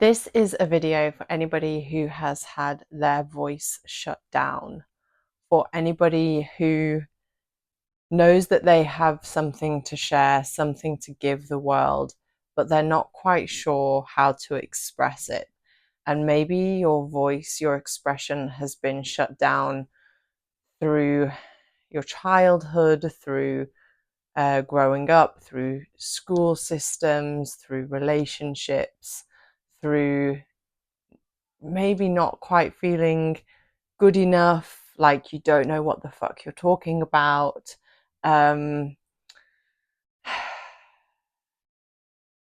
This is a video for anybody who has had their voice shut down, for anybody who knows that they have something to share, something to give the world, but they're not quite sure how to express it. And maybe your voice, your expression has been shut down through your childhood, through growing up, through school systems, through relationships, through maybe not quite feeling good enough, like you don't know what the fuck you're talking about. Um,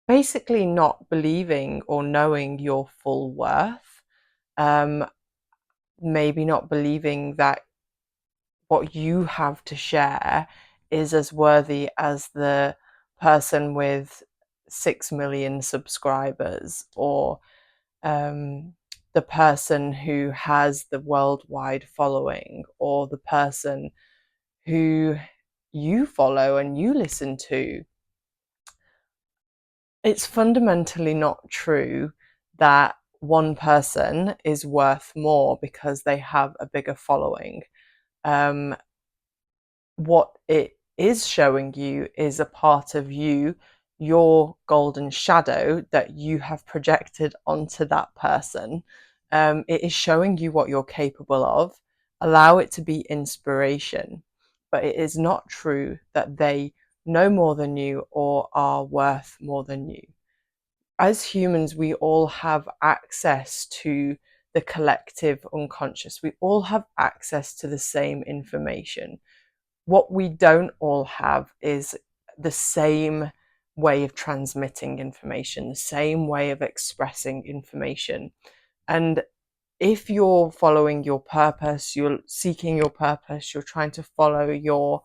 Basically, not believing or knowing your full worth. Um, Maybe not believing that what you have to share is as worthy as the person with 6 million subscribers, or the person who has the worldwide following, or the person who you follow and you listen to. It's fundamentally not true that one person is worth more because they have a bigger following. Um, what it is showing you is a part of you, your golden shadow that you have projected onto that person. It is showing you what you're capable of. Allow it to be inspiration, but it is not true that they know more than you or are worth more than you. As humans, we all have access to the collective unconscious. We all have access to the same information. What we don't all have is the same way of transmitting information, the same way of expressing information. And if you're following your purpose, you're seeking your purpose, you're trying to follow your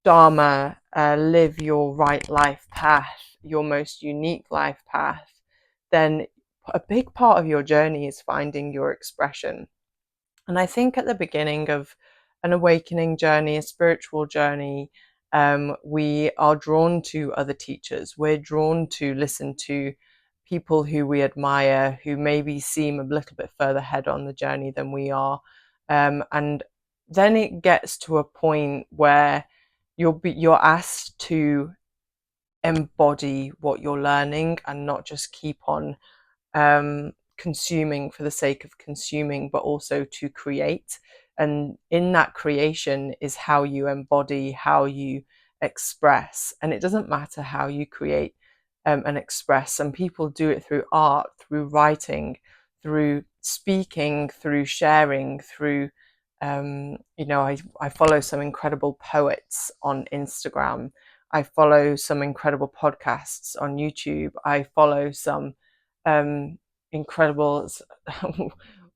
dharma, live your right life path, your most unique life path, then a big part of your journey is finding your expression. And I think at the beginning of an awakening journey, a spiritual journey, we are drawn to other teachers. We're drawn to listen to people who we admire, who maybe seem a little bit further ahead on the journey than we are. And then it gets to a point where you're asked to embody what you're learning and not just keep on consuming for the sake of consuming, but also to create. And in that creation is how you embody, how you express. And it doesn't matter how you create and express. Some people do it through art, through writing, through speaking, through sharing, through I follow some incredible poets on Instagram. I follow some incredible podcasts on YouTube. I follow some incredible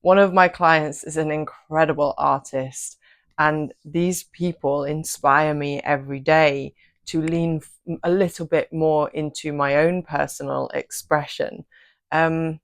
one of my clients is an incredible artist, and these people inspire me every day to lean a little bit more into my own personal expression. And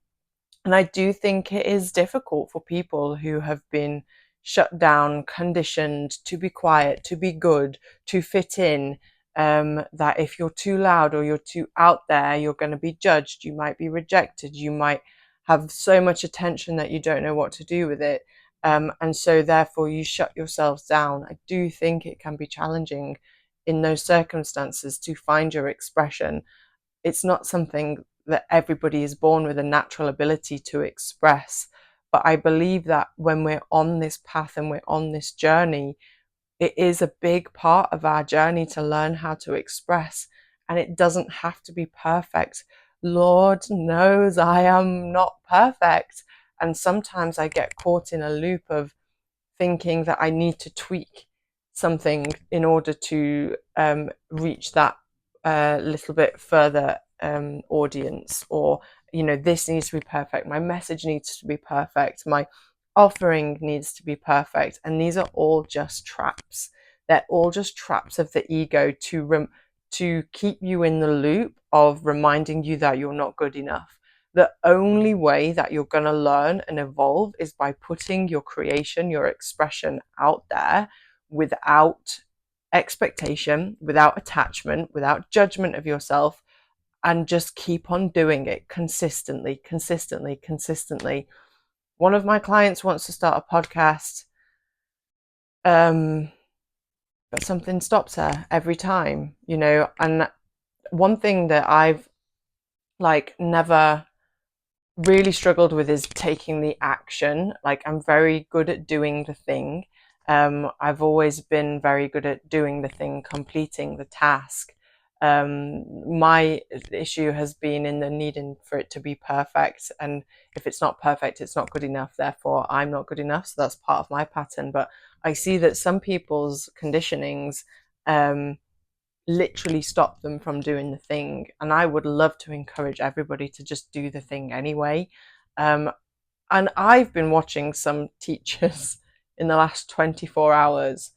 I do think it is difficult for people who have been shut down, conditioned to be quiet, to be good, to fit in, that if you're too loud or you're too out there, you're going to be judged, you might be rejected, you might have so much attention that you don't know what to do with it. And so therefore you shut yourselves down. I do think it can be challenging in those circumstances to find your expression. It's not something that everybody is born with a natural ability to express. But I believe that when we're on this path and we're on this journey, it is a big part of our journey to learn how to express. And it doesn't have to be perfect. Lord knows I am not perfect. And sometimes I get caught in a loop of thinking that I need to tweak something in order to reach that little bit further audience, or this needs to be perfect, my message needs to be perfect, my offering needs to be perfect. And these are all just traps. They're all just traps of the ego to keep you in the loop of reminding you that you're not good enough. The only way that you're going to learn and evolve is by putting your creation, your expression out there without expectation, without attachment, without judgment of yourself, and just keep on doing it consistently. One of my clients wants to start a podcast, but something stops her every time, and one thing that I've never really struggled with is taking the action. Like, I'm very good at doing the thing. I've always been very good at doing the thing, completing the task. My issue has been in the needing for it to be perfect. And if it's not perfect, it's not good enough. Therefore, I'm not good enough. So that's part of my pattern. But I see that some people's conditionings literally stop them from doing the thing. And I would love to encourage everybody to just do the thing anyway. And I've been watching some teachers in the last 24 hours,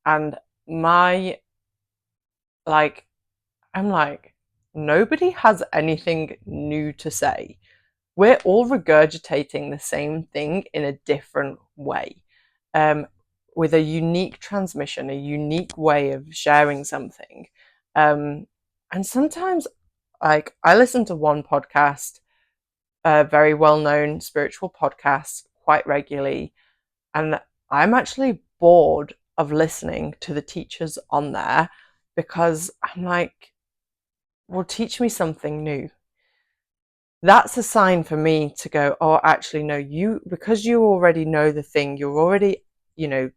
and my, I'm like, nobody has anything new to say. We're all regurgitating the same thing in a different way, with a unique transmission, a unique way of sharing something. And sometimes, I listen to one podcast, a very well-known spiritual podcast, quite regularly, and I'm actually bored of listening to the teachers on there, because I'm like, well, teach me something new. That's a sign for me to go, oh, actually, no, because you already know the thing, you're already, you've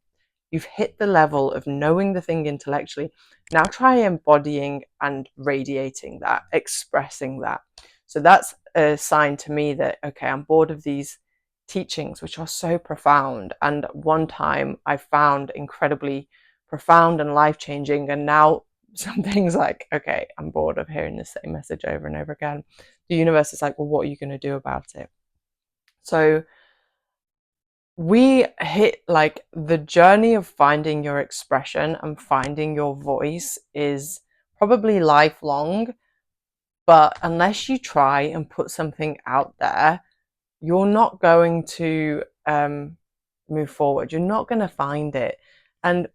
hit the level of knowing the thing intellectually. Now try embodying and radiating that, expressing that. So that's a sign to me that, okay, I'm bored of these teachings, which are so profound. And one time I found incredibly profound and life-changing. And now some things like, okay, I'm bored of hearing the same message over and over again. The universe is like, well, what are you going to do about it? So we hit the journey of finding your expression and finding your voice is probably lifelong, but unless you try and put something out there, you're not going to move forward. You're not going to find it. And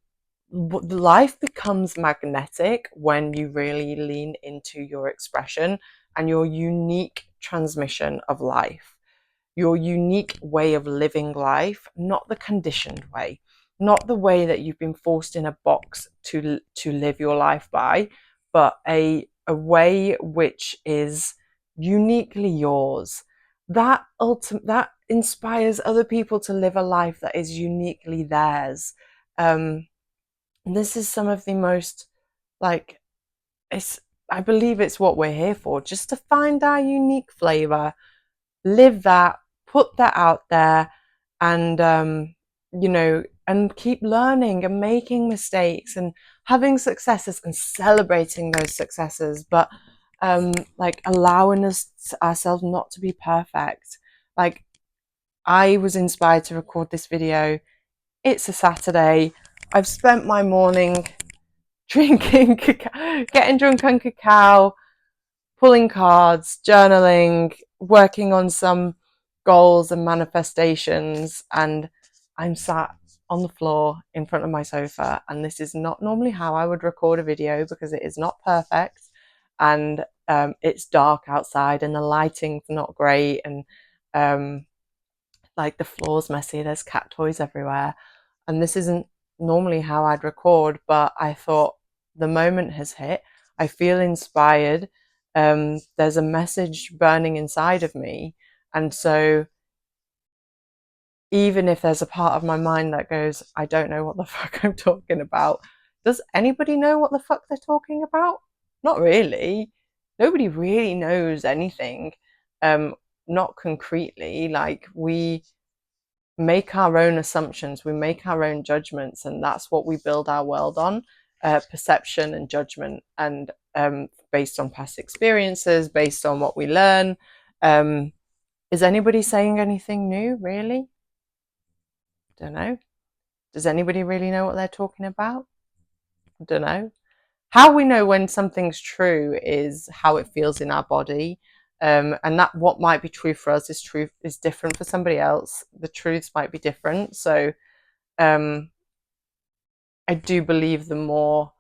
life becomes magnetic when you really lean into your expression and your unique transmission of life, your unique way of living life, not the conditioned way, not the way that you've been forced in a box to live your life by, but a way which is uniquely yours. That inspires other people to live a life that is uniquely theirs. This is some of the most, it's, I believe it's what we're here for, just to find our unique flavor, live that, put that out there, and and keep learning and making mistakes and having successes and celebrating those successes, but allowing ourselves not to be perfect. I was inspired to record this video. It's a Saturday. I've spent my morning drinking cacao, getting drunk on cacao, pulling cards, journaling, working on some goals and manifestations, and I'm sat on the floor in front of my sofa, and this is not normally how I would record a video because it is not perfect, and it's dark outside and the lighting's not great, and the floor's messy, there's cat toys everywhere, and this isn't normally how I'd record, but I thought the moment has hit. I feel inspired. There's a message burning inside of me. And so even if there's a part of my mind that goes, I don't know what the fuck I'm talking about. Does anybody know what the fuck they're talking about? Not really. Nobody really knows anything. Not concretely. We make our own assumptions, we make our own judgments, and that's what we build our world on, perception and judgment, and based on past experiences, based on what we learn. Is anybody saying anything new, really? Don't know. Does anybody really know what they're talking about? Don't know. How we know when something's true is how it feels in our body. And that what might be true for us is different for somebody else. The truths might be different. So I do believe the more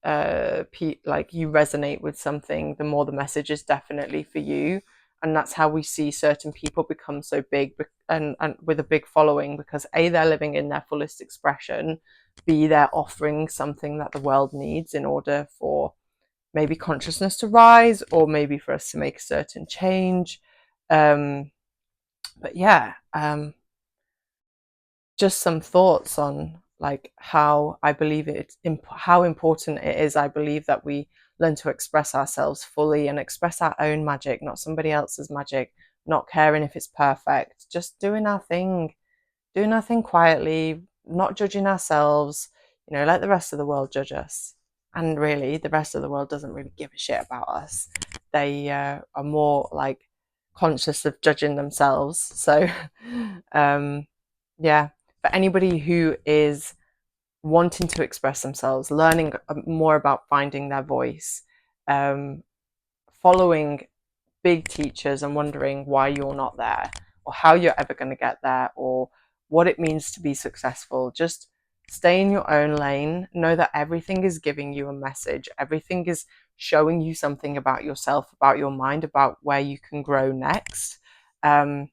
like you resonate with something, the more the message is definitely for you. And that's how we see certain people become so big and with a big following, because A, they're living in their fullest expression, B, they're offering something that the world needs in order for maybe consciousness to rise, or maybe for us to make a certain change. But yeah, just some thoughts on like how I believe how important it is. I believe that we learn to express ourselves fully and express our own magic, not somebody else's magic, not caring if it's perfect, just doing our thing quietly, not judging ourselves, let the rest of the world judge us. And really, the rest of the world doesn't really give a shit about us. They are more like conscious of judging themselves. So, yeah, for anybody who is wanting to express themselves, learning more about finding their voice, um, following big teachers and wondering why you're not there, or how you're ever going to get there, or what it means to be successful, just stay in your own lane. Know that everything is giving you a message, everything is showing you something about yourself, about your mind, about where you can grow next. And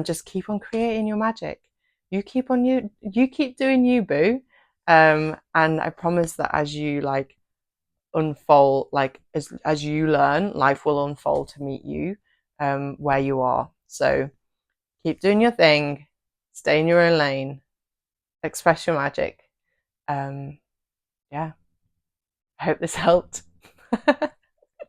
just keep on creating your magic. You keep doing you, boo. And I promise that as you like unfold, like as you learn, life will unfold to meet you where you are. So keep doing your thing, stay in your own lane, express your magic. um yeah, I hope this helped.